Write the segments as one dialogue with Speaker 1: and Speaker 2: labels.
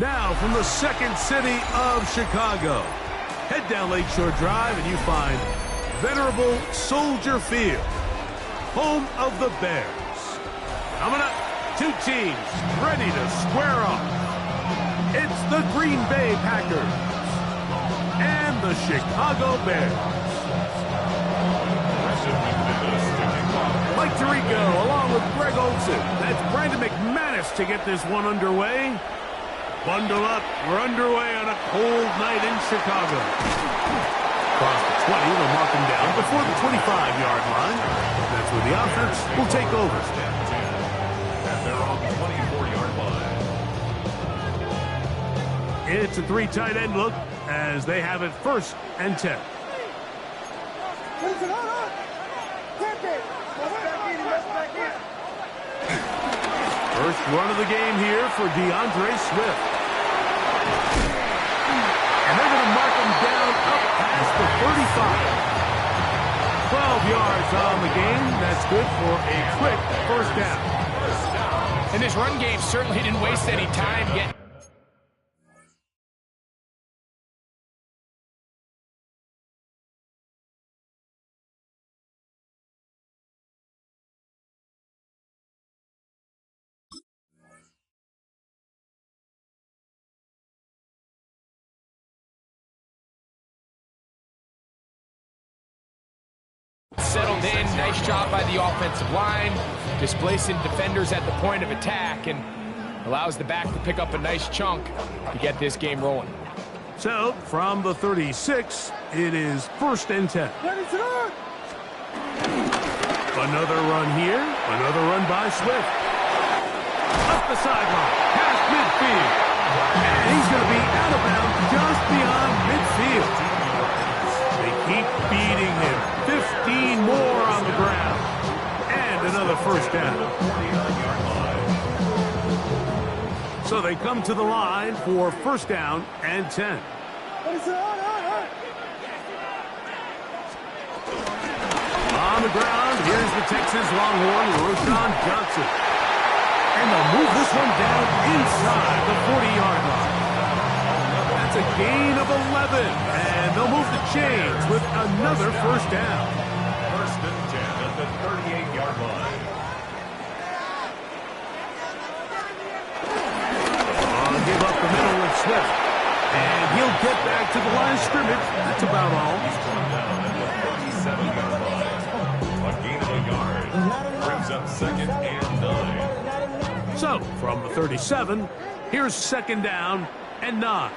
Speaker 1: Now from the second city of Chicago, head down Lakeshore Drive and you find venerable Soldier Field, home of the Bears. Coming up, two teams ready to square off. It's the Green Bay Packers and the Chicago Bears. Mike Tirico along with Greg Olson. That's Brandon McManus to get this one underway. Bundle up. We're underway on a cold night in Chicago. Across the 20, they'll mark him down before the 25-yard line. That's where the offense will take over.
Speaker 2: And they're on the 24-yard line.
Speaker 1: It's a three tight end look as they have it 1st and 10. First run of the game here for DeAndre Swift. And they're going to mark him down up past the 35. 12 yards on the game. That's good for a quick 1st down.
Speaker 3: And this run game certainly didn't waste any time getting... settled in. Nice job by the offensive line, displacing defenders at the point of attack, and allows the back to pick up a nice chunk to get this game rolling.
Speaker 1: So, from the 36, it is 1st and 10. Another run here. Another run by Swift. Up the sideline. Past midfield. And he's going to be out of bounds just beyond midfield. They keep beating him. 15 more on the ground. And another 1st down. So they come to the line for 1st down and 10. On the ground, here's the Texas Longhorn, Roschon Johnson. And they'll move this one down inside the 40-yard line. That's a gain of 11. And they'll move the chains with another 1st down.
Speaker 2: 1st and 10 at the 38-yard line.
Speaker 1: Give up the middle with Swift. And he'll get back to the line of scrimmage. That's about all.
Speaker 2: He's going down at the 37-yard line. A gain of a yard. Brings up 2nd and 9.
Speaker 1: So, from the 37, here's 2nd down and 9.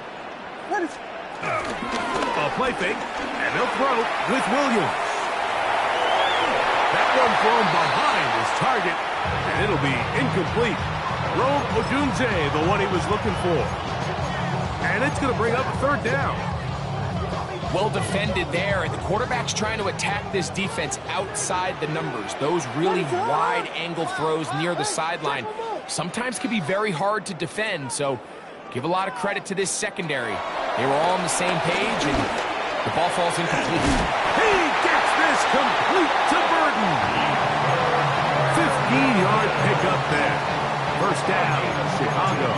Speaker 1: A play fake, and they'll throw with Williams. That one thrown behind his target, and it'll be incomplete. Rome Odunze, the one he was looking for. And it's going to bring up a 3rd down.
Speaker 3: Well defended there, and the quarterback's trying to attack this defense outside the numbers. Those really wide angle throws near the sideline sometimes can be very hard to defend, so give a lot of credit to this secondary. They were all on the same page, and the ball falls incomplete.
Speaker 1: He gets this complete to Burton. 15-yard pickup there. 1st down, Chicago.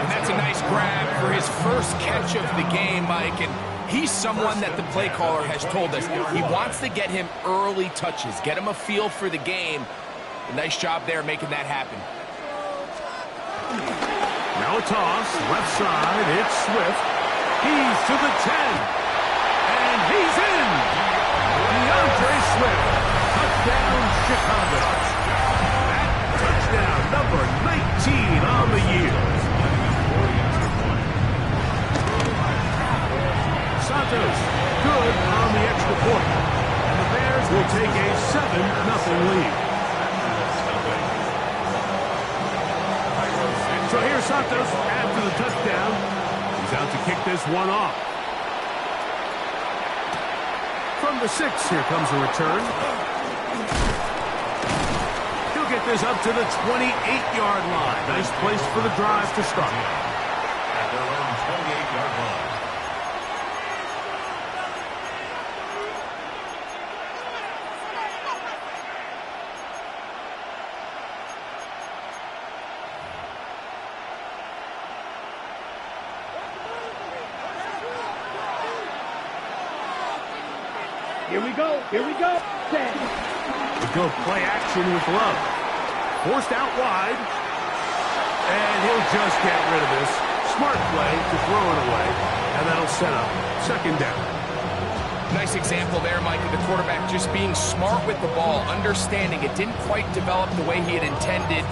Speaker 3: And that's a nice grab for his 1st catch of the game, Mike. And he's someone that the play caller has told us he wants to get him early touches, get him a feel for the game. A nice job there making that happen.
Speaker 1: Now a toss, left side, it's Swift. He's to the 10. And he's in. DeAndre Swift. Touchdown, Chicago. Touchdown number 19 on the year. Santos, good on the extra point. And the Bears will take a 7-0 lead. So here's Santos after the touchdown. He's out to kick this one off. From the 6, here comes a return. Get this up to the 28-yard line. Nice place for the drive to start.
Speaker 2: And their own
Speaker 4: Here we go. Here we go. Set.
Speaker 1: We go play action with Love. Forced out wide. And he'll just get rid of this. Smart play to throw it away. And that'll set up second down.
Speaker 3: Nice example there, Mike, of the quarterback just being smart with the ball, understanding it didn't quite develop the way he had intended.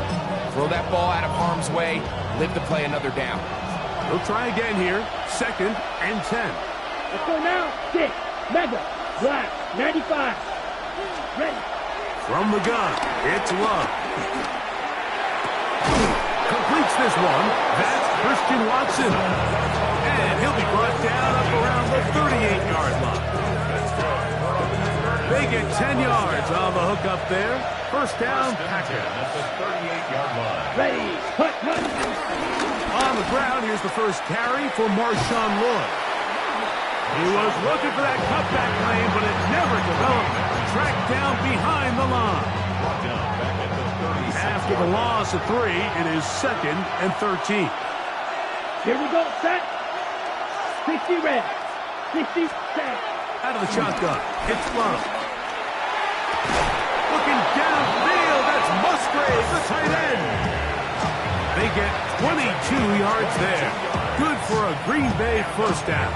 Speaker 3: Throw that ball out of harm's way, live to play another down.
Speaker 1: He'll try again here. Second and 10.
Speaker 4: Let's go now. 6. Mega. Black. 95. Ready.
Speaker 1: From the gun, it's Love. Completes this one. That's Christian Watson. And he'll be brought down up around the 38-yard line. They get 10 yards on the hook up there. First down, Packers.
Speaker 2: At the 38-yard line.
Speaker 4: Ready. Hut, hut.
Speaker 1: On the ground, here's the first carry for Marshawn Lloyd. He was looking for that cutback lane, but it never developed. Tracked down behind the line.
Speaker 2: Brought down back at the 36.
Speaker 1: After the loss of 3, it is second and 13.
Speaker 4: Here we go. Set. 60 red. 60 set.
Speaker 1: Out of the shotgun, it's Love. Looking downfield, that's Musgrave, the tight end. They get 22 yards there. Good for a Green Bay first down.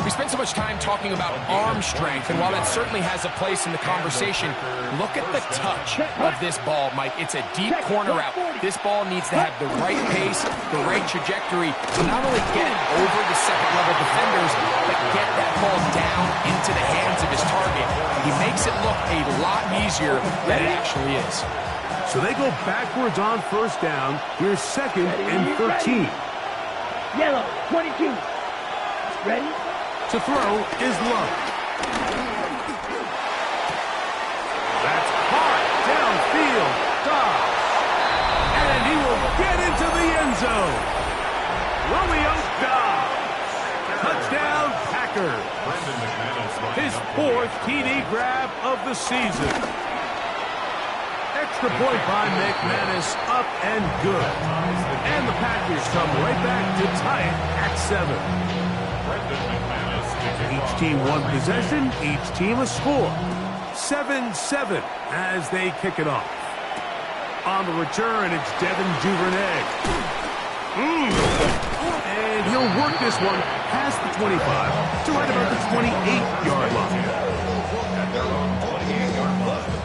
Speaker 3: We spent so much time talking about arm strength, and while that certainly has a place in the conversation, look at the touch of this ball, Mike. It's a deep corner route. This ball needs to have the right pace, the right trajectory to not only get it over the second-level defenders, but get that ball down into the hands of his target. He makes it look a lot easier than it actually is.
Speaker 1: So they go backwards on first down. Here's second and 13.
Speaker 4: Yellow. 22. Ready.
Speaker 1: To throw is Love. That's hard downfield. Dobbs. And he will get into the end zone. Romeo Dobbs. Touchdown, Packers. His 4th TD grab of the season. Extra point by McManus, up and good. And the Packers come right back to tie it at 7. Each team one possession, each team a score. 7-7 as they kick it off. On the return, it's Devin Duvernay. And he'll work this one past the 25 to right about the 28-yard line.
Speaker 2: At their own 28-yard line.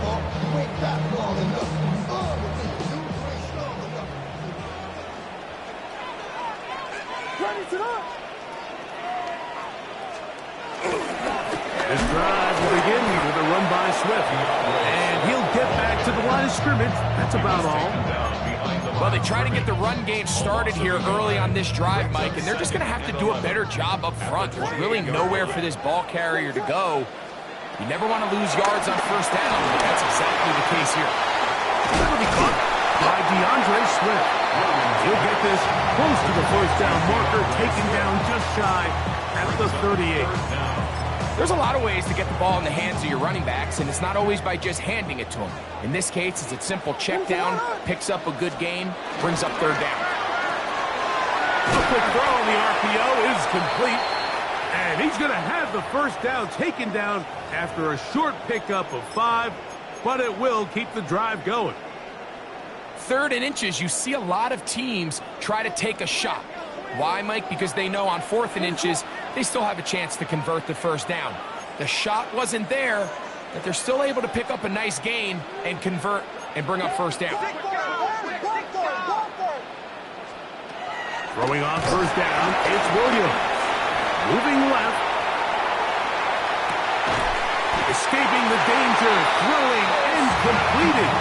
Speaker 1: This drive will begin with a run by Swift. And he'll get back to the line of scrimmage. That's about all.
Speaker 3: Well, they try to get the run game started here early on this drive, Mike, and they're just going to have to do a better job up front. There's really nowhere for this ball carrier to go. You never want to lose yards on first down, but that's exactly the case here.
Speaker 1: That'll be caught by DeAndre Swift. He'll get this close to the first down marker, taken down just shy at the 38.
Speaker 3: There's a lot of ways to get the ball in the hands of your running backs, and it's not always by just handing it to them. In this case, it's a simple check down, picks up a good gain, brings up third down.
Speaker 1: A quick throw on the RPO is complete. And he's going to have the first down taken down after a short pickup of 5, but it will keep the drive going.
Speaker 3: 3rd and inches, you see a lot of teams try to take a shot. Why, Mike? Because they know on 4th and inches, they still have a chance to convert the first down. The shot wasn't there, but they're still able to pick up a nice gain and convert and bring up first down.
Speaker 1: Throwing on first down, it's Williams. Moving left. Escaping the danger, throwing and completing.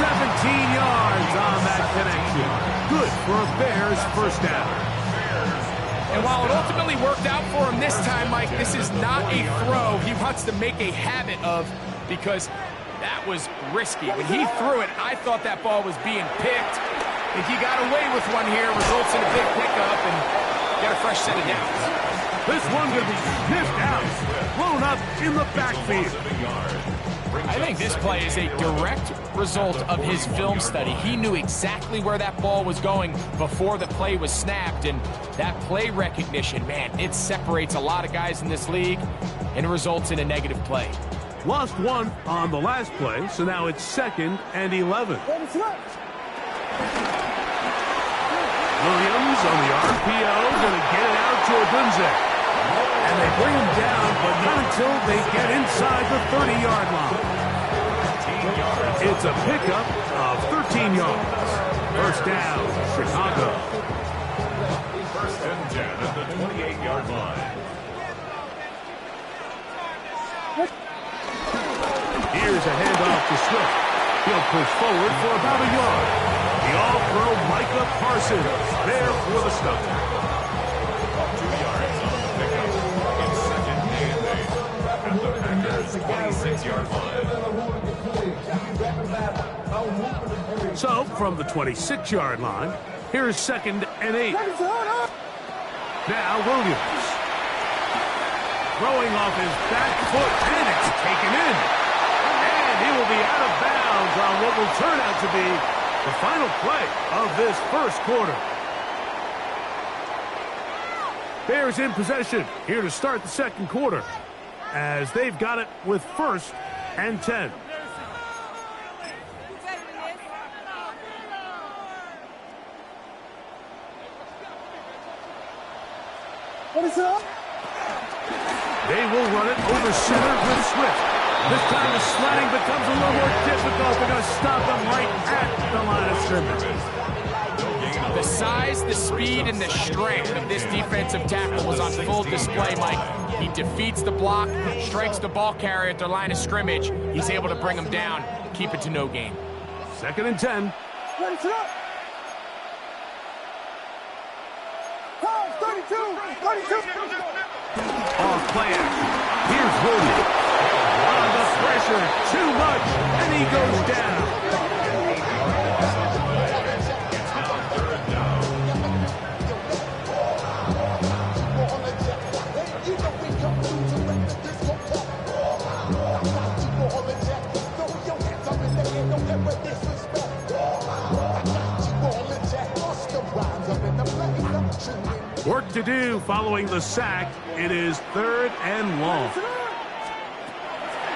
Speaker 1: 17 yards on that connection. Good for a Bears first down.
Speaker 3: And while it ultimately worked out for him this time, Mike, this is not a throw he wants to make a habit of because that was risky. When he threw it, I thought that ball was being picked. If he got away with one here, results in a big pickup and get a fresh set of downs.
Speaker 1: This one going to be sniffed out, blown up in the backfield.
Speaker 3: I think this play is a direct result of his film study. He knew exactly where that ball was going before the play was snapped, and that play recognition, man, it separates a lot of guys in this league and results in a negative play.
Speaker 1: Lost one on the last play, so now it's 2nd and 11. Williams on the RPO, going to get it out to Odunze. And they bring him down, but not until they get inside the 30-yard line. It's a pickup of 13 yards. First down, Chicago.
Speaker 2: First and 10 at the 28-yard line.
Speaker 1: Here's a handoff to Swift. He'll push forward for about a yard. The all-pro Micah Parsons there for the stop.
Speaker 2: 2 yards on the pickup. It's 2nd and 8 at the Packers' 26-yard line.
Speaker 1: So, from the 26-yard line, here's 2nd and 8. Now Williams. Throwing off his back foot, and it's taken in. And he will be out of bounds on what will turn out to be the final play of this first quarter. Bears in possession here to start the second quarter as they've got it with 1st and 10.
Speaker 4: What is up?
Speaker 1: They will run it over center with Swift. This time the sliding becomes a little more difficult. They're going to stop him right at the line of scrimmage.
Speaker 3: The size, the speed, and the strength of this defensive tackle was on full display, Mike. He defeats the block, strikes the ball carrier at their line of scrimmage. He's able to bring him down, keep it to no gain.
Speaker 1: 2nd and 10.
Speaker 4: What is up? 32.
Speaker 1: Off play action. Here's Williams. The pressure, too much, and he goes down. Work to do following the sack. It is 3rd and long.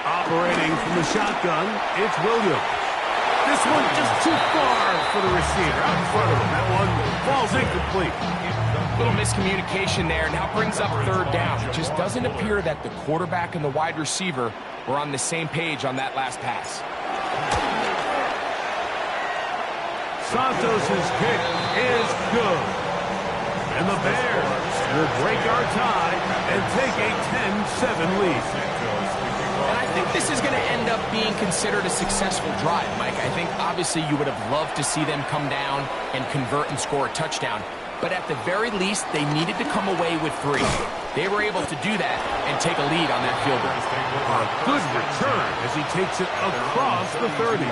Speaker 1: Operating from the shotgun, it's Williams. This one just too far for the receiver. Out in front of him. That one falls incomplete.
Speaker 3: Little miscommunication there, now brings up 3rd down. It just doesn't appear that the quarterback and the wide receiver were on the same page on that last pass.
Speaker 1: Santos' kick is good. And the Bears will break our tie and take a 10-7 lead.
Speaker 3: And I think this is going to end up being considered a successful drive, Mike. I think obviously you would have loved to see them come down and convert and score a touchdown. But at the very least, they needed to come away with 3. They were able to do that and take a lead on that field goal.
Speaker 1: A good return as he takes it across the 30.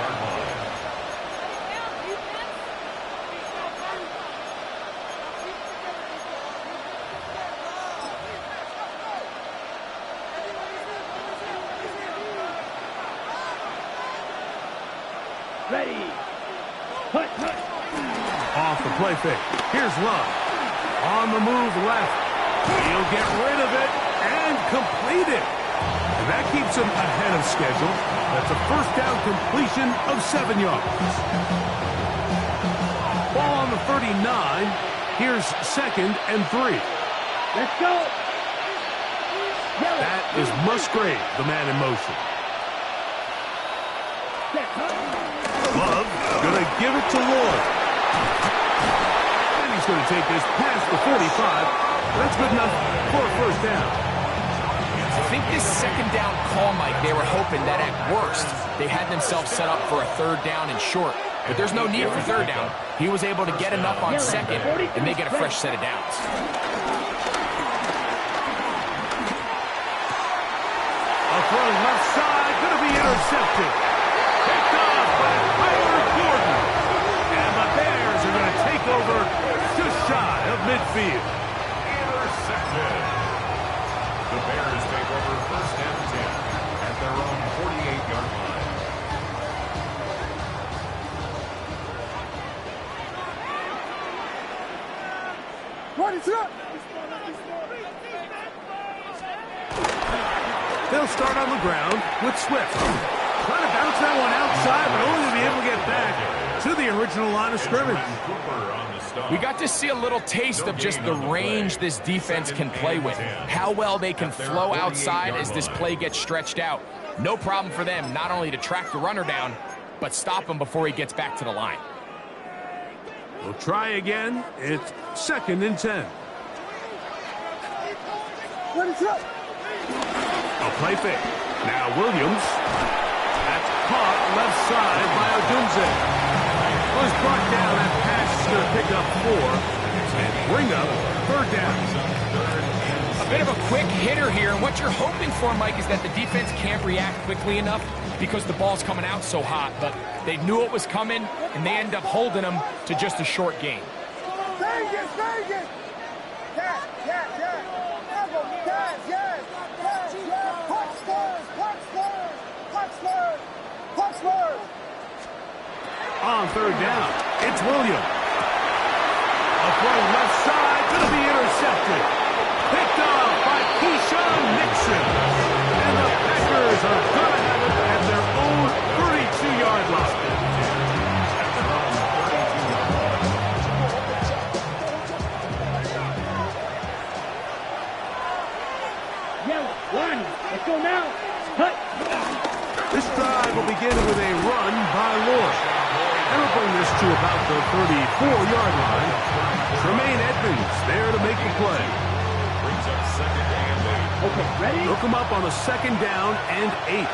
Speaker 4: Ready. Hut.
Speaker 1: Off the play fake. Here's Love. On the move left. He'll get rid of it and complete it. And that keeps him ahead of schedule. That's a first down completion of 7 yards. Ball on the 39. Here's 2nd and 3.
Speaker 4: Let's go.
Speaker 1: That is Musgrave, the man in motion. Love going to give it to Lloyd. And he's going to take this past the 45. That's good enough for a first down.
Speaker 3: I think this 2nd down call, Mike, they were hoping that at worst they had themselves set up for a 3rd down and short. But there's no need for 3rd down. He was able to get enough on 2nd, and they get a fresh set of downs.
Speaker 1: A throw left side, going to be intercepted. Picked off by Tyler Gordon. And the Bears are going to take over just shy of midfield.
Speaker 2: Intercepted. The Bears take over 1st and 10 at their own 48-yard line.
Speaker 1: They'll start on the ground with Swift. Trying to bounce that one outside, but only to be able to get back to the original line of scrimmage.
Speaker 3: We got to see a little taste of just the range this defense can play with. How well they can flow outside as this play gets stretched out. No problem for them not only to track the runner down, but stop him before he gets back to the line.
Speaker 1: We'll try again. It's 2nd and 10. A play fake. Now Williams. That's caught left side by Odunze. Was brought down. That pass is going to pick up 4 and bring up 3rd down.
Speaker 3: A bit of a quick hitter here, and what you're hoping for, Mike, is that the defense can't react quickly enough because the ball's coming out so hot, but they knew it was coming, and they end up holding them to just a short gain.
Speaker 1: On 3rd down, it's Williams. A throw left side, going to be intercepted. Picked off by Keyshawn Nixon. And the Packers are going to have it at their own 32-yard line.
Speaker 4: Yellow, one. Let's go now. Cut.
Speaker 1: This drive will begin with a run by Lord. That'll bring this to about the 34-yard line. Tremaine Edmonds there to make the play.
Speaker 2: Brings up 2nd and 8.
Speaker 4: Okay, ready?
Speaker 1: Look him up on a 2nd down and 8.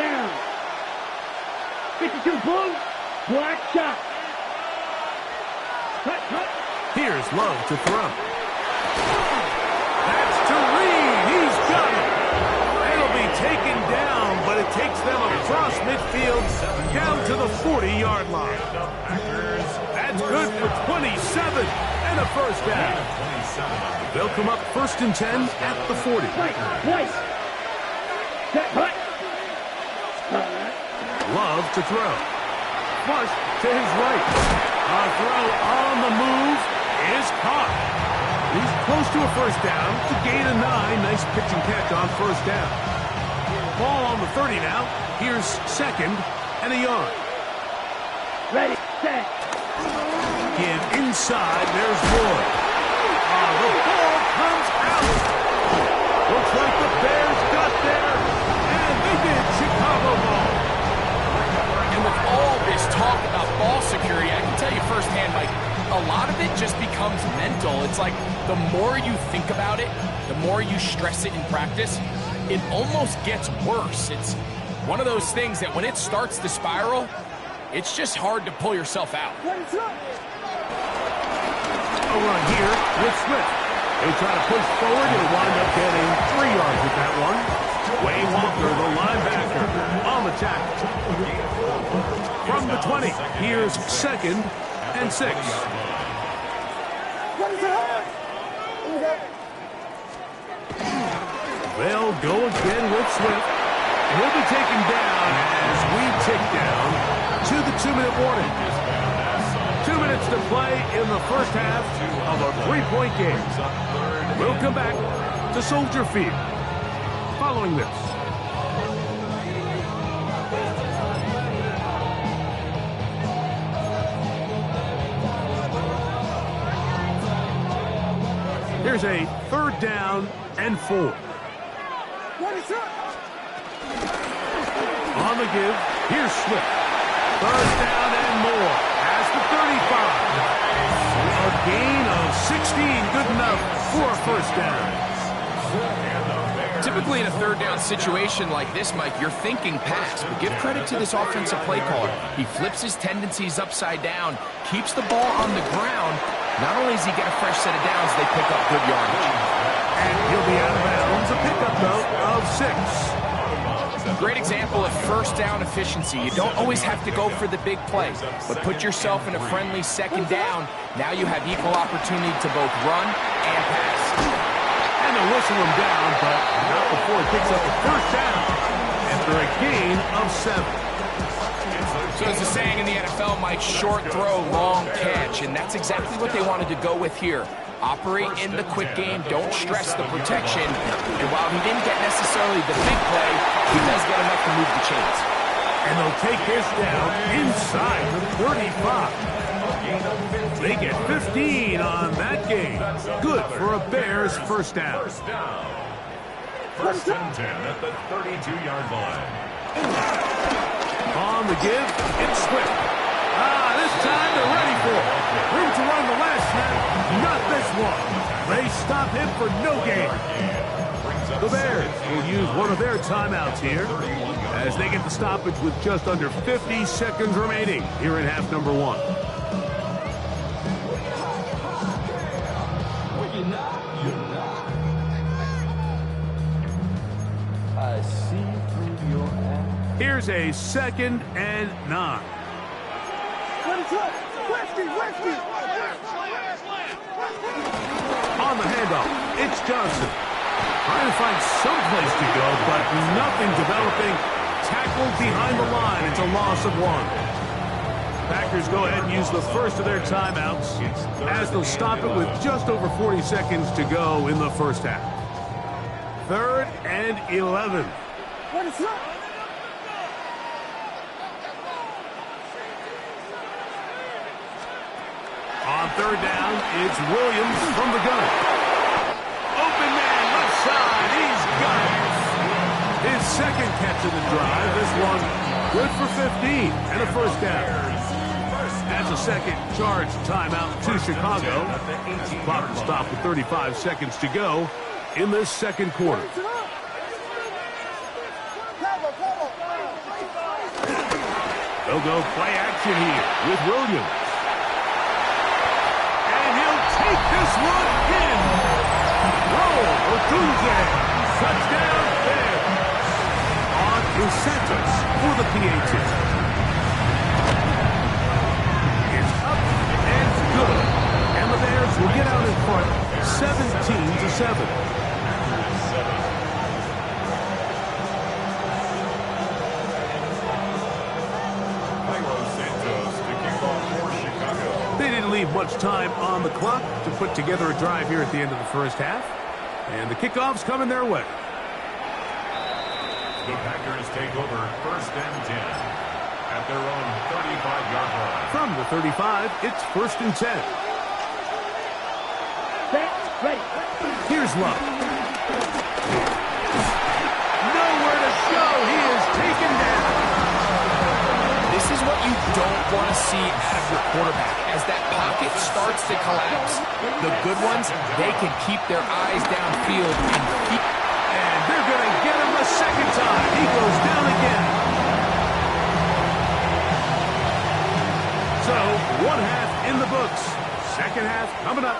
Speaker 4: Down. 52 boom. Black shot. Cut.
Speaker 1: Here's Love to throw. That's to Reed. He's got it. It'll be taken down, but it takes them across midfield down to the 40-yard line. That's good for 27 and a 1st down. They'll come up 1st and 10 at the 40.
Speaker 4: Twice. Cut.
Speaker 1: Love to throw. Flush to his right. A throw on the move is caught. He's close to a 1st down. It's a gain of 9. Nice pitch and catch on 1st down. Ball on the 30 now. Here's 2nd and a yard.
Speaker 4: Ready, set.
Speaker 1: Again, inside, there's Lord. The ball comes out. Looks like the Bears got there, and they did. Chicago ball.
Speaker 3: And with all this talk about ball security, I can tell you firsthand, Mike, a lot of it just becomes mental. It's like the more you think about it, the more you stress it in practice, it almost gets worse. It's one of those things that when it starts to spiral, it's just hard to pull yourself out.
Speaker 1: A run here with Swift. He'll try to push forward. He'll wind up getting 3 yards with that one. Wayne Walker, the linebacker, on the tackle. From the 20, here's 2nd and 6. They'll go again with Swift. He'll be taken down as we tick down to the 2-minute warning. 2 minutes to play in the 1st half of a 3-point game. We'll come back to Soldier Field following this. Here's a 3rd down and 4. On the give, here's Swift. 1st down and more. Has the 35. A gain of 16, good enough for a 1st down.
Speaker 3: Typically in a 3rd down situation like this, Mike, you're thinking pass, but give credit to this offensive play caller. He flips his tendencies upside down, keeps the ball on the ground. Not only does he get a fresh set of downs, they pick up good yardage.
Speaker 1: And he'll be out of bounds, a pickup, though, of 6.
Speaker 3: Great example of 1st down efficiency. You don't always have to go for the big play, but put yourself in a friendly 2nd down. Now you have equal opportunity to both run and pass.
Speaker 1: And they'll whistle him down, but not before he picks up a 1st down after a gain of 7.
Speaker 3: So as the saying in the NFL, Mike, short throw, long catch, and that's exactly what they wanted to go with here. Operate in the quick game, don't stress the protection, and while he didn't get necessarily the big play, he does get enough to move the chains.
Speaker 1: And they'll take this down inside the 35. They get 15 on that game. Good for a Bears first down.
Speaker 2: First and 10 at the 32-yard line.
Speaker 1: On the give, it's Swift. This time they're ready for it. Room to run the last snap, not this one. They stop him for no gain. The Bears will use one of their timeouts here as they get the stoppage with just under 50 seconds remaining here in half number one.
Speaker 5: I see through your eyes.
Speaker 1: Here's a 2nd and 9. On the handoff, it's Johnson. Trying to find some place to go, but nothing developing. Tackled behind the line. It's a loss of 1. Packers go ahead and use the first of their timeouts as they'll stop it with just over 40 seconds to go in the first half. 3rd and 11. On 3rd down, it's Williams from the gun. Open man, left side, he's got it. His 2nd catch of the drive, this one good for 15 and a first down. That's a 2nd charge timeout to Chicago. Clock will stop with 35 seconds to go in this 2nd quarter. They'll go play action here with Williams. Take this one in. Roll, Otunze. Touchdown, Bears. On is Santos for the PAT. It's up and good. And the Bears will get out in front 17-7. Leave much time on the clock to put together a drive here at the end of the first half. And the kickoff's coming their way.
Speaker 2: The Packers take over 1st and 10 at their own 35-yard line.
Speaker 1: From the 35, it's 1st and 10. Here's Love. Nowhere to go. He is taken down.
Speaker 3: This is what you don't want to see out of your quarterback. As that pocket starts to collapse, the good ones, they can keep their eyes downfield and keep...
Speaker 1: And they're going to get him a 2nd time. He goes down again. So, 1 half in the books. 2nd half coming up.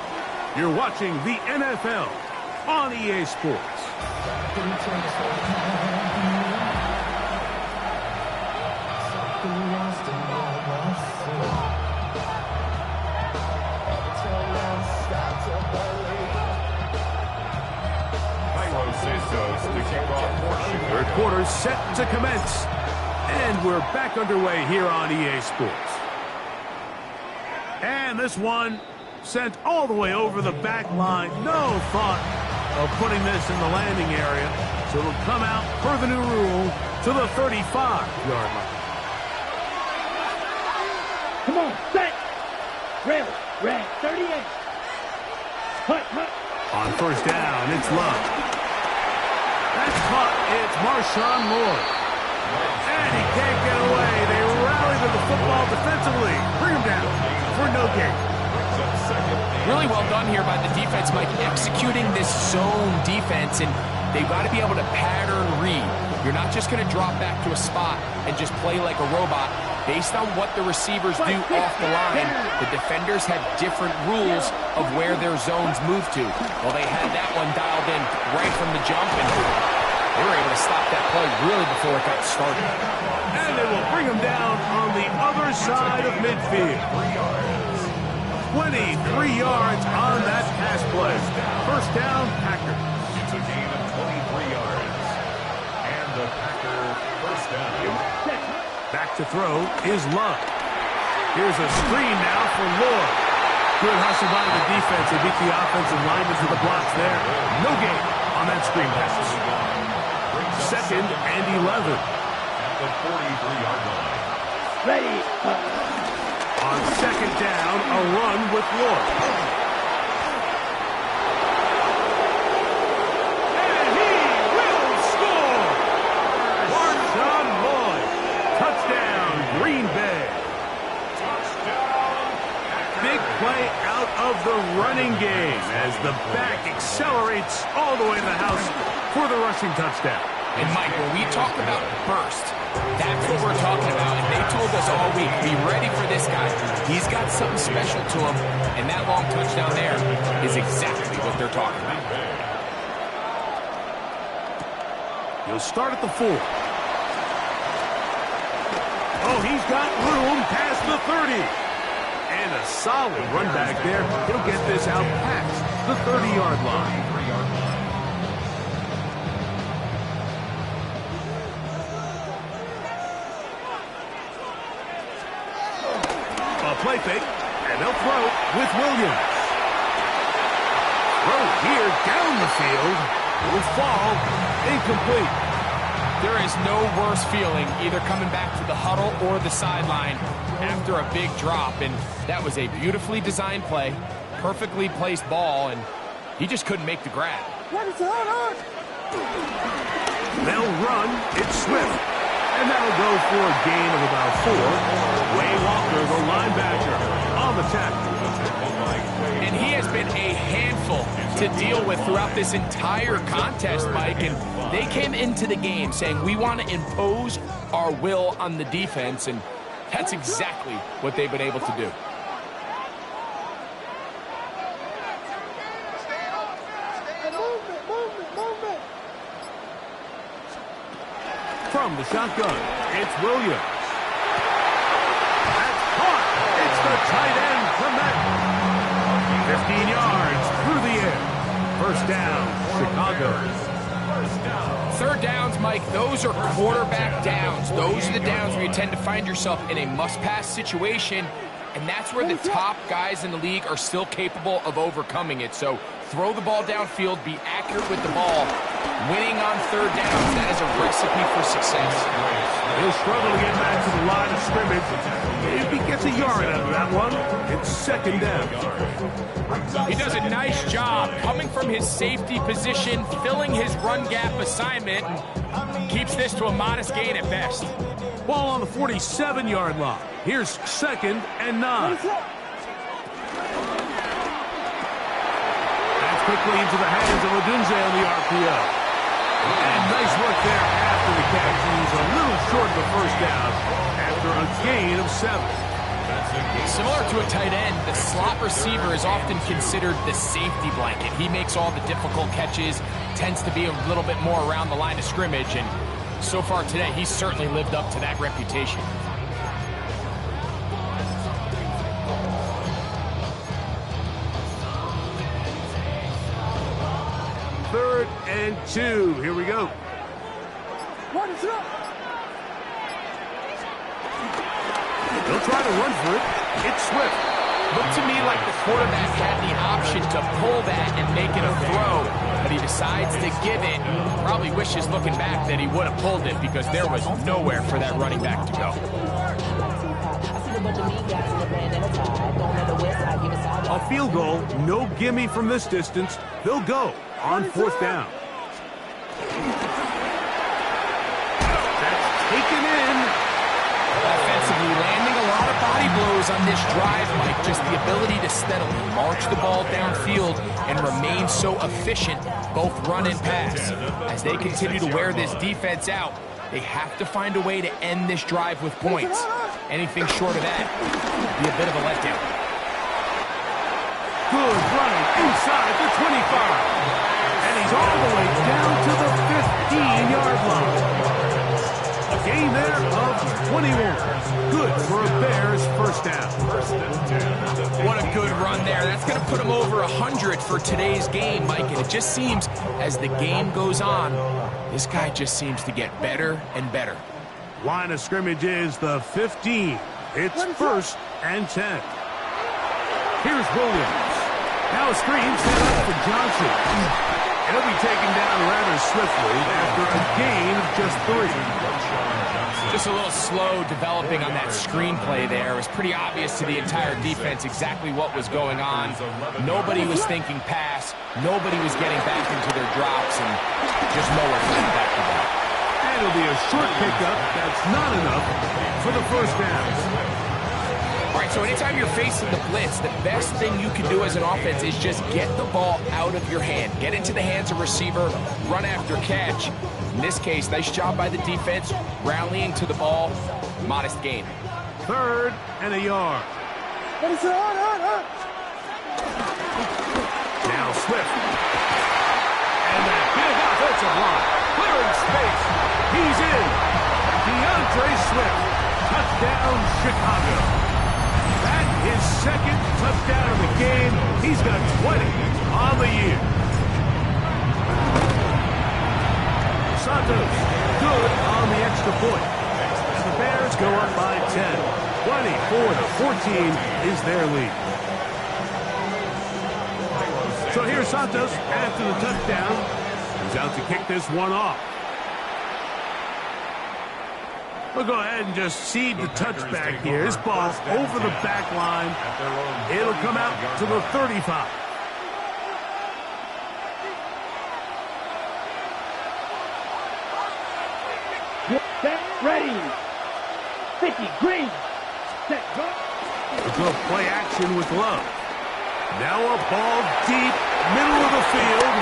Speaker 1: You're watching the NFL on EA Sports. Third quarter set to commence. And we're back underway here on EA Sports. And this one sent all the way over the back line. No thought of putting this in the landing area. So it'll come out per the new rule to the 35-yard line.
Speaker 4: Come on, set. Red, 38. Hut.
Speaker 1: On 1st down, it's Love. That's caught. It's Marshawn Lord. And he can't get away. They rally to the football defensively. Bring him down for no gain.
Speaker 3: Really well done here by the defense, Mike, executing this zone defense, and they've got to be able to pattern read. You're not just going to drop back to a spot and just play like a robot. Based on what the receivers do off the line, the defenders have different rules of where their zones move to. Well, they had that one dialed in right from the jump, and they were able to stop that play really before it got started.
Speaker 1: And they will bring him down on the other side of midfield. 23 yards on that pass play. 1st down, Packers.
Speaker 2: It's a gain of 23 yards. And the Packer 1st down.
Speaker 1: Back to throw is Love. Here's a screen now for Lloyd. Good hustle by the defense. They beat the offensive linemen to the blocks there. No gain on that screen pass. 2nd and 11.
Speaker 2: At the 43-yard line.
Speaker 4: Ready.
Speaker 1: On 2nd down, a run with Lloyd. And he will score! Marshawn Lloyd. Touchdown, Green Bay. Big play out of the running game as the back accelerates all the way to the house for the rushing touchdown.
Speaker 3: And Mike, when we talk about burst, that's what we're talking about. And they told us all week, be ready for this guy. He's got something special to him. And that long touchdown there is exactly what they're talking about.
Speaker 1: He'll start at the 4. Oh, he's got room past the 30. And a solid run back there. He'll get this out past the 30-yard line. A play fake, and they'll throw with Williams. Throw here down the field. Will fall incomplete.
Speaker 3: There is no worse feeling either coming back to the huddle or the sideline after a big drop. And that was a beautifully designed play, perfectly placed ball, and he just couldn't make the grab.
Speaker 1: They'll run. It's Swift. And that'll go for a gain of about 4. Way Walker, the linebacker, on the tackle.
Speaker 3: And he has been a handful to deal with throughout this entire contest, Mike. And they came into the game saying, we want to impose our will on the defense. And that's exactly what they've been able to do.
Speaker 1: From the shotgun, it's Williams. That's caught. It's the tight end, Clement. 15 yards through the air. First down, Chicago.
Speaker 3: 3rd downs, Mike, those are quarterback downs. Those are the downs where you tend to find yourself in a must-pass situation, and that's where the top guys in the league are still capable of overcoming it. So throw the ball downfield, be accurate with the ball. Winning on 3rd downs, that is a recipe for success.
Speaker 1: He'll struggle to get back to the line of scrimmage. If he gets a yard out of that one, it's 2nd down.
Speaker 3: He does a nice job coming from his safety position, filling his run gap assignment, and keeps this to a modest gain at best.
Speaker 1: Ball on the 47-yard line. Here's 2nd and 9. That's quickly into the hands of Odunze on the RPO. And nice work there after the catch. He's a little short of the first down after a gain of 7.
Speaker 3: Similar to a tight end, the slot receiver is often considered the safety blanket. He makes all the difficult catches, tends to be a little bit more around the line of scrimmage, and so far today, he's certainly lived up to that reputation.
Speaker 1: Third and 2. Here we go. They'll try to run for it. It's Swift.
Speaker 3: Looked to me like the quarterback had the option to pull that and make it a throw, but he decides to give it. Probably wishes looking back that he would have pulled it because there was nowhere for that running back to go.
Speaker 1: A field goal, no gimme from this distance. They'll go on 4th down. That's taken in.
Speaker 3: Offensively landing a lot of body blows on this drive, Mike. Just the ability to steadily march the ball downfield and remain so efficient, both run and pass. As they continue to wear this defense out, they have to find a way to end this drive with points. Anything short of that would be a bit of a letdown.
Speaker 1: Good running inside the 25. And he's all the way down to the 15-yard line. A gain there of 21. Good for a Bears first down.
Speaker 3: What a good run there. That's going to put him over 100 for today's game, Mike. And it just seems as the game goes on, this guy just seems to get better and better.
Speaker 1: Line of scrimmage is the 15. It's 1st and 10. Here's Williams. Now a screen set up for Johnson. He'll be taken down rather swiftly after a gain of just 3.
Speaker 3: Just a little slow developing on that screenplay there. It was pretty obvious to the entire defense exactly what was going on. Nobody was thinking pass. Nobody was getting back into their drops, and just nowhere to get back to that.
Speaker 1: And it'll be a short pickup. That's not enough for the first down.
Speaker 3: All right, so anytime you're facing the blitz, the best thing you can do as an offense is just get the ball out of your hand. Get into the hands of receiver, run after catch. In this case, nice job by the defense, rallying to the ball. Modest gain.
Speaker 1: 3rd and a yard. Now Swift. And that big offensive line. Clearing space. He's in. DeAndre Swift. Touchdown, Chicago. His second touchdown of the game. He's got 20 on the year. Santos, good on the extra point. And the Bears go up by 10. 24-14 is their lead. So here's Santos after the touchdown. He's out to kick this one off. We'll go ahead and just seed the touchback here. This ball's over the back line. It'll come out to the 35.
Speaker 4: Set, ready. 50, green. Set, go.
Speaker 1: We'll go play action with Love. Now a ball deep, middle of the field.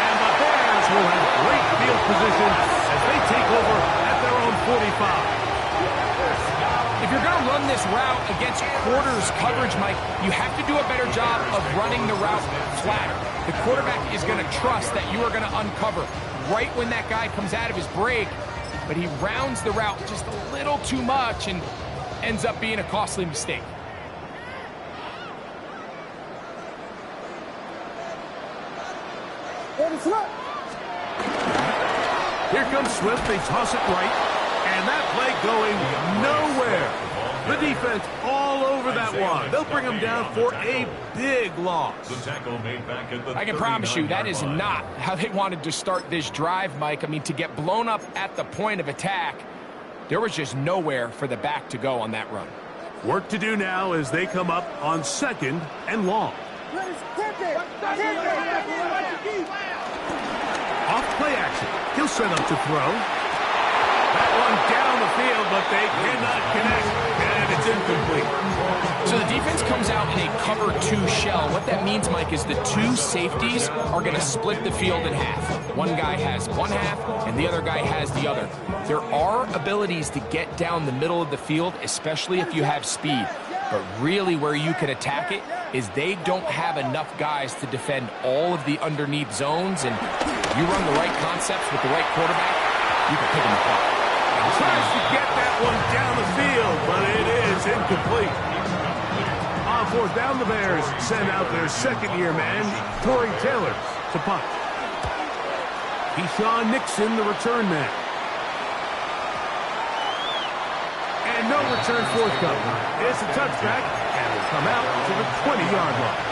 Speaker 1: And the Bears will have great field position as they take over at their own 45.
Speaker 3: If you're going to run this route against quarters coverage, Mike, you have to do a better job of running the route flatter. The quarterback is going to trust that you are going to uncover right when that guy comes out of his break, but he rounds the route just a little too much and ends up being a costly mistake.
Speaker 1: Here comes Swift. They toss it right. And that play going nowhere. The defense all over that one. They'll bring him down for a big loss.
Speaker 3: I can promise you that is not how they wanted to start this drive, Mike. I mean, to get blown up at the point of attack, there was just nowhere for the back to go on that run.
Speaker 1: Work to do now as they come up on 2nd and long. Off play action. He'll set up to throw. That one down the field, but they cannot connect, and it's incomplete.
Speaker 3: So the defense comes out in a cover 2 shell. What that means, Mike, is the 2 safeties are going to split the field in half. One guy has one half, and the other guy has the other. There are abilities to get down the middle of the field, especially if you have speed. But really where you can attack it is they don't have enough guys to defend all of the underneath zones, and you run the right concepts with the right quarterback, you can pick them apart.
Speaker 1: Tries to get that one down the field, but it is incomplete. On 4th down, the Bears send out their second-year man, Torrey Taylor, to punt. Keyshawn Nixon, the return man. And no return forthcoming. It's a touchback, and will come out to the 20-yard line.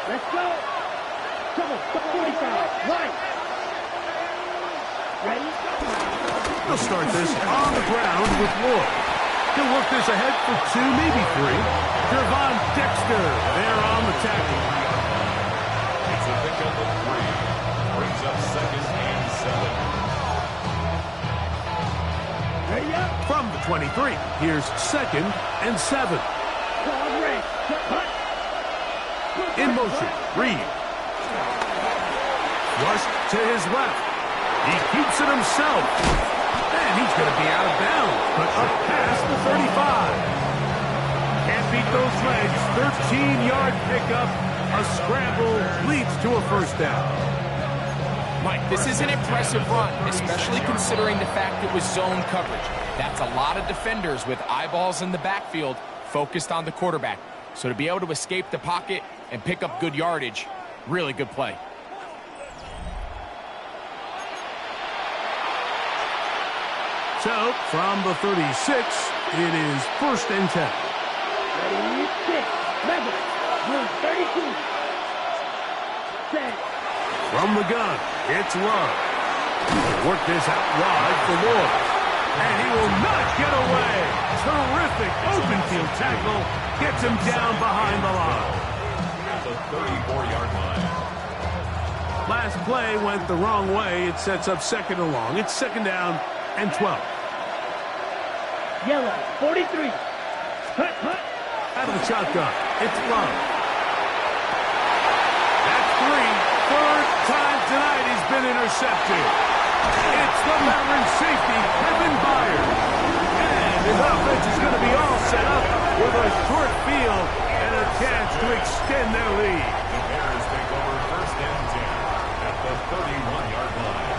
Speaker 4: Let's go. Come on, 45, right. Ready?
Speaker 1: They'll start this on the ground with Lloyd. He'll work this ahead for 2, maybe 3. Gervon Dexter there on the tackle.
Speaker 2: It's a pickup of 3. Brings up 2nd and 7.
Speaker 4: Ready up.
Speaker 1: From the 23, here's 2nd and 7.
Speaker 4: Ball ready. Punt.
Speaker 1: In motion, Reed. Rushed to his left. He keeps it himself. And he's going to be out of bounds, but up past the 35. Can't beat those legs. 13-yard pickup. A scramble leads to a first down.
Speaker 3: Mike, this is an impressive run, especially considering the fact it was zone coverage. That's a lot of defenders with eyeballs in the backfield focused on the quarterback. So to be able to escape the pocket and pick up good yardage, really good play.
Speaker 1: So, from the 36, it is 1st and 10.
Speaker 4: Ready, 6. Level. Move 32. Set.
Speaker 1: From the gun, it's Love. Work this out wide for Lord. And he will not get away. Terrific open field tackle. Gets him down behind the line.
Speaker 2: At the 34-yard line.
Speaker 1: Last play went the wrong way. It sets up 2nd and long. It's 2nd down and 12.
Speaker 4: Yellow, 43. Hut, hut.
Speaker 1: Out of the shotgun, it's Love. That's 3. 3rd time tonight he's been intercepted. It's the veteran safety, Kevin Byard. And his offense is going to be all set up with a short field and a chance to extend their lead.
Speaker 2: The Bears take over 1st and 10 at the 31-yard line.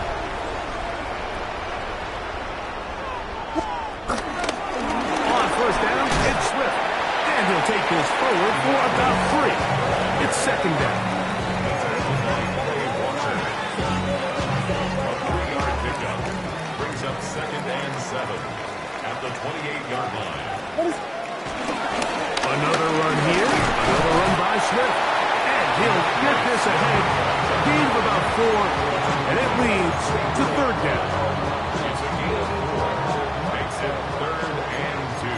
Speaker 1: On 1st down, it's Swift. And he'll take this forward for about 3. It's 2nd down.
Speaker 2: Brings up 2nd and 7 at the 28-yard line.
Speaker 1: Another run here. Another run by Swift. And he'll get this ahead. Gain of about 4. And it leads to 3rd down.
Speaker 2: It's a gain of 4. Makes it 3rd and 2.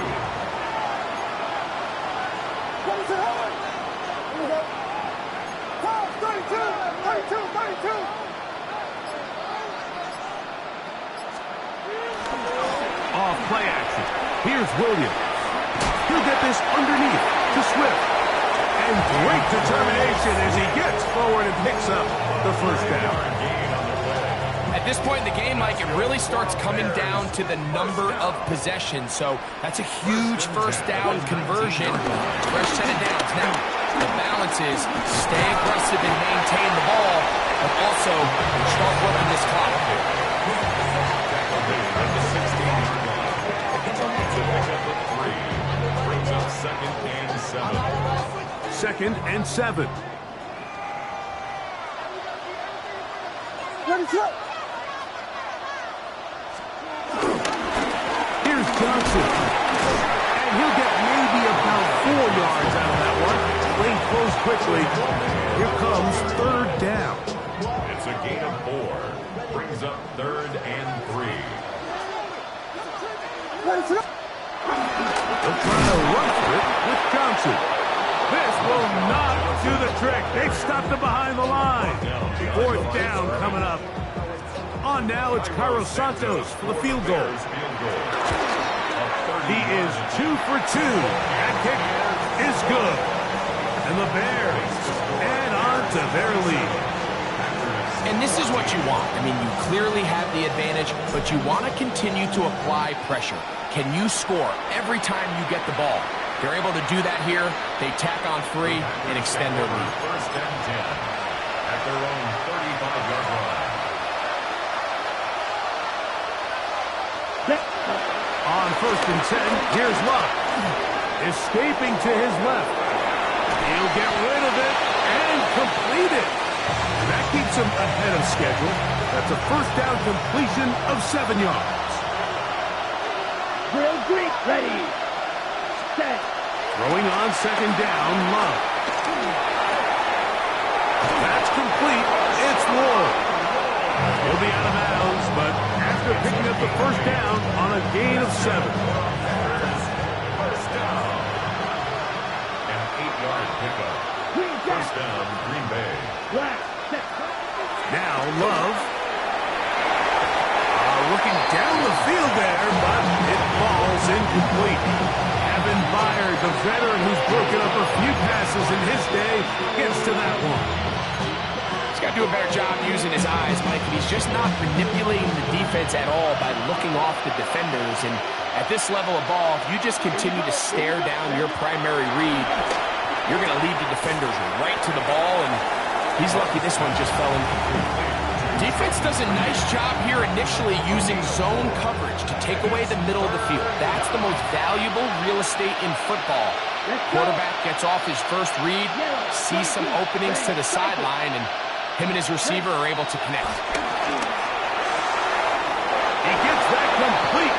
Speaker 1: Off play action. Here's Williams. He'll get this underneath to Swift. And great determination as he gets forward and picks up the 1st down.
Speaker 3: At this point in the game, Mike, it really starts coming down to the number of possessions. So that's a huge 1st down conversion. Fresh set of downs. Now, the balance is stay aggressive and maintain the ball, but also start working this clock.
Speaker 2: Brings up 2nd and 7.
Speaker 1: 2nd and 7. Here's Johnson. And he'll get maybe about 4 yards out of that one. Lane close quickly. Here comes 3rd down.
Speaker 2: It's a gain of 4. Brings up 3rd and 3.
Speaker 1: They'll try to run for it with Johnson. This will not do the trick. They've stopped him behind the line. 4th down coming up. On now, it's Cairo Santos for the field goal. He is 2 for 2. That kick is good. And the Bears add on to their lead.
Speaker 3: And this is what you want. I mean, you clearly have the advantage, but you want to continue to apply pressure. Can you score every time you get the ball? They're able to do that here. They tack on 3 and extend their lead.
Speaker 2: 1st and 10 at their own 35-yard line.
Speaker 1: On 1st and 10, here's Love. Escaping to his left. He'll get rid of it and complete it. That keeps him ahead of schedule. That's a 1st down completion of 7 yards.
Speaker 4: Drill Greek, ready. Set.
Speaker 1: Throwing on 2nd down, Love. That's complete. It's Ward. He'll be out of bounds, but after picking up the 1st down on a gain of 7.
Speaker 2: 1st down. An 8-yard pickup. 1st down, Green Bay.
Speaker 4: Black. Set.
Speaker 1: Now Love. Looking down the field there, but it falls incomplete. Kevin Byard, the veteran who's broken up a few passes in his day, gets to that one.
Speaker 3: He's got to do a better job using his eyes, Mike. And he's just not manipulating the defense at all by looking off the defenders. And at this level of ball, if you just continue to stare down your primary read, you're going to lead the defenders right to the ball. And he's lucky this one just fell incomplete. Defense does a nice job here initially using zone coverage to take away the middle of the field. That's the most valuable real estate in football. Quarterback gets off his first read, sees some openings to the sideline, and him and his receiver are able to connect.
Speaker 1: He gets that complete.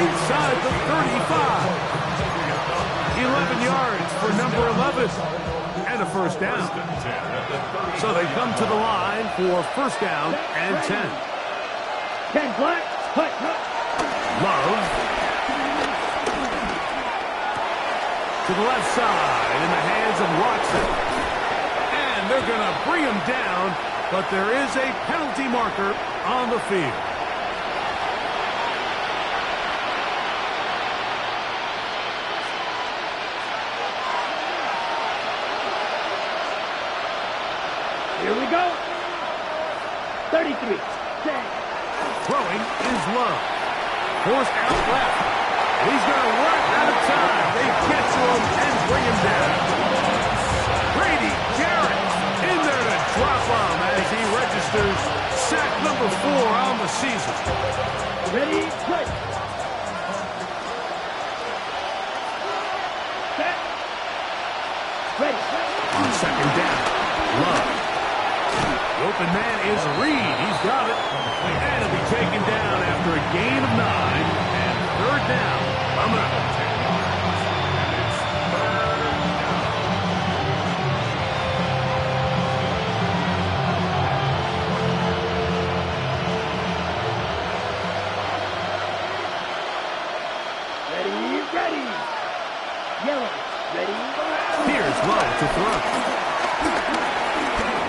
Speaker 1: inside the 35. 11 yards for number 11. And a first down. So they come to the line for first down and 10.
Speaker 4: 10 black, cut.
Speaker 1: Love. To the left side in the hands of Watson. And they're going to bring him down, but there is a penalty marker on the field.
Speaker 4: Here we go. 33. 10.
Speaker 1: Throwing is Love. Forced out left. He's going to run out of time. They get to him and bring him down. Grady Jarrett in there to drop him as he registers sack number 4 on the season.
Speaker 4: Ready, play. Set. Ready.
Speaker 1: On second down, Love. The open man is Reed. He's got it. And he'll be taken down after a gain of 9 and third down. Coming up.
Speaker 4: Ready. Yellow. Ready.
Speaker 1: Here's Love to throw.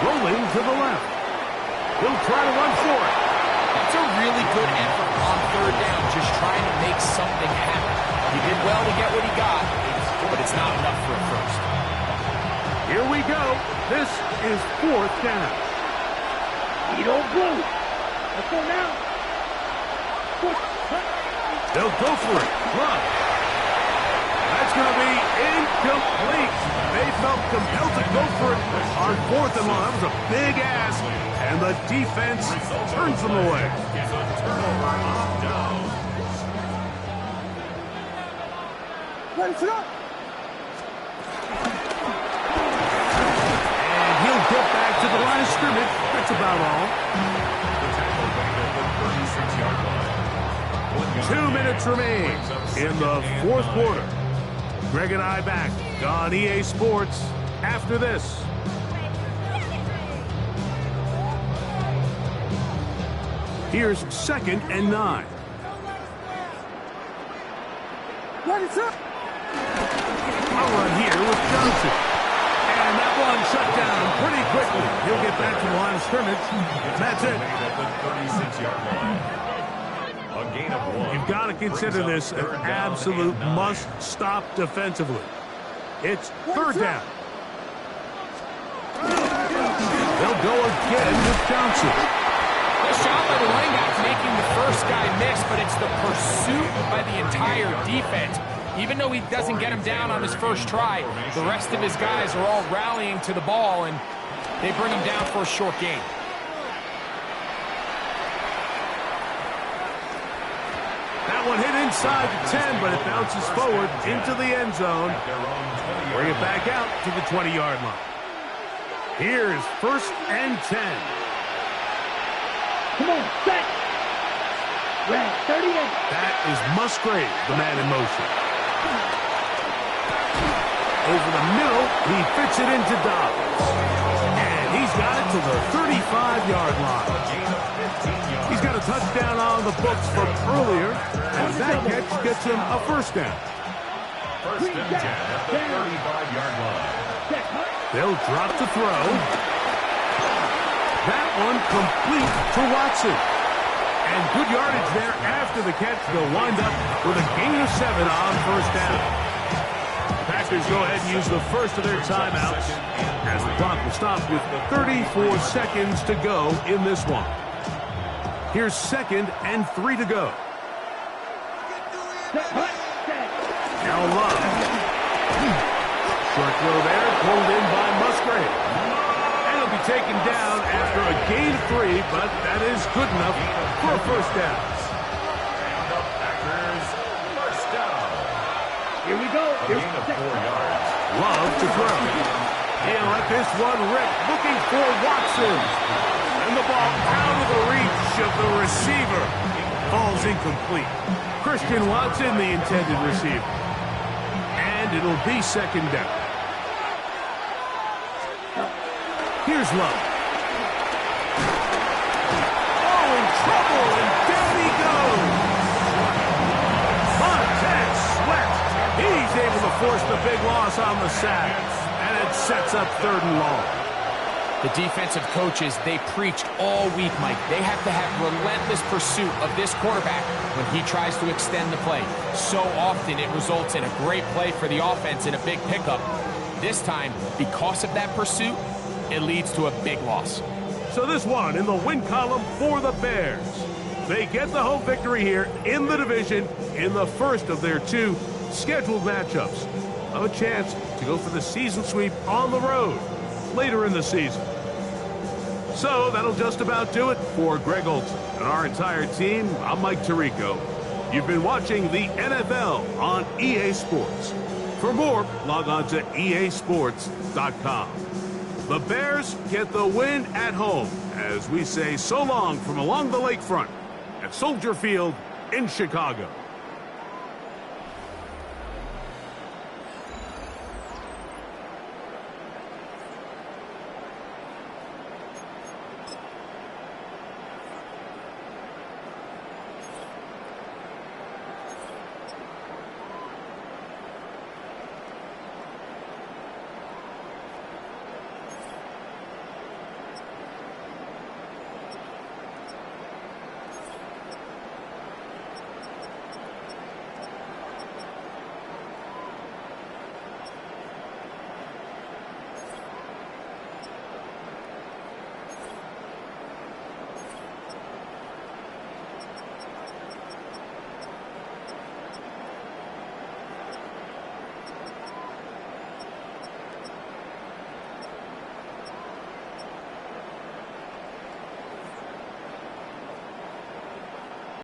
Speaker 1: Rolling to the left. He'll try to run for it.
Speaker 3: That's a really good effort on third down, just trying to make something happen. He did well to get what he got, but it's not enough for a first.
Speaker 1: Here we go. This is fourth down.
Speaker 4: Edo blue. Let's go now.
Speaker 1: They'll go for it. Love. That's going to be incomplete. They felt compelled to go for it on fourth and long. That was a big ask, and the defense turns them away. And he'll get back to the line of scrimmage. That's about all. 2 minutes remain in the fourth quarter. Greg and I back on EA Sports after this. Here's second and 9.
Speaker 4: What is up?
Speaker 1: A run here with Johnson. And that one shut down pretty quickly. He'll get back to the line of scrimmage. That's it. You've got to consider this an absolute must-stop defensively. It's third down. They'll go again with Johnson.
Speaker 3: Nice job by the running back making the first guy miss, but it's the pursuit by the entire defense. Even though he doesn't get him down on his first try, the rest of his guys are all rallying to the ball, and they bring him down for a short gain.
Speaker 1: That one hit inside the 10, but it bounces forward into the end zone. Bring it back out to the 20-yard line. Here's first and 10.
Speaker 4: Come on, set. Red, 38.
Speaker 1: That is Musgrave, the man in motion. Over the middle, he fits it into Dobbs. And he's got it to the 35-yard line. He's got a touchdown on the books from earlier, and that catch gets him a first down.
Speaker 2: First and 10 at the 35-yard line.
Speaker 1: They'll drop to throw. That one complete to Watson. And good yardage there after the catch. They'll wind up with a gain of 7 on first down. The Packers go ahead and use the first of their timeouts as the clock will stop with 34 seconds to go in this one. Here's second and 3 to go. Now Love. Short throw there, pulled in by Musgrave. And he'll be taken down after a gain of 3, but that is good enough for a first down.
Speaker 2: And the Packers first down.
Speaker 4: Here we go.
Speaker 2: A gain of 4 yards.
Speaker 1: Love to throw. He'll let this one rip, looking for Watson. And the ball out of the reach of the receiver. falls incomplete. Christian Watson, the intended receiver. And it'll be second down. Here's Love. Oh, in trouble, and down he goes. Montez Sweat. He's able to force the big loss on the sack. And it sets up 3rd and long.
Speaker 3: The defensive coaches, they preached all week, Mike. They have to have relentless pursuit of this quarterback when he tries to extend the play. So often it results in a great play for the offense and a big pickup. This time, because of that pursuit, it leads to a big loss.
Speaker 1: So this one in the win column for the Bears. They get the home victory here in the division in the first of their 2 scheduled matchups. Have a chance to go for the season sweep on the road later in the season. So that'll just about do it for Greg Olsen and our entire team. I'm Mike Tirico. You've been watching the NFL on EA Sports. For more, log on to easports.com. The Bears get the win at home as we say so long from along the lakefront at Soldier Field in Chicago.